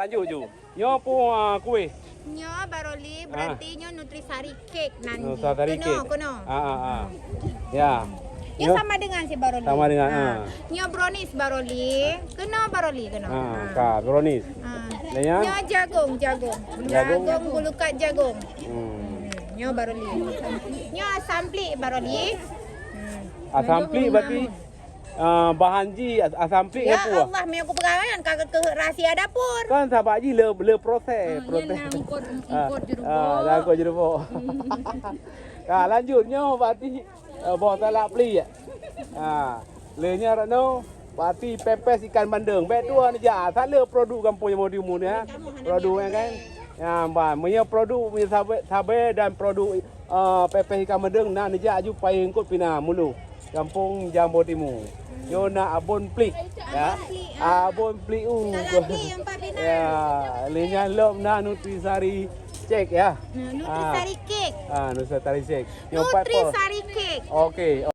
lanjut ju. Nyo pun kuih. Nyo Baroli berarti nyo Nutrisari cake nanti. Nutrisari cake. Kuno. Ya. Ya sama dengan si Baroli. Sama dengan. Nyo brownies Baroli. Kena Baroli kena. Brownies. Nyo jagung. Jagung bulukat jagung. Nyo Baroli. Nyo asampli Baroli. Asampli berarti bahan ji asampli ya apa? Allah, me aku pegangan kagak ke rahasia dapur. Kan sahabat ji le proses. Angkut jeruk. Angkut jeruk. Lanjutnya berarti bawa talak beli ya. Lenya rano berarti pepes ikan bandeng. Bet dua ni ja. Tak le produk kampung yang mau diumun ya. Produk kan. Ya, punya produk punya sabe dan produk pepes ikan bandeng nak ni ja ju paling kot pina mulu. Kampung Jambu Timur. Yo nak abon plik ya. Abon plik ya. Lenya lom na Nutrisari cake ya. Nutrisari cake. Nutrisari cake. Nutrisari cake. Okey.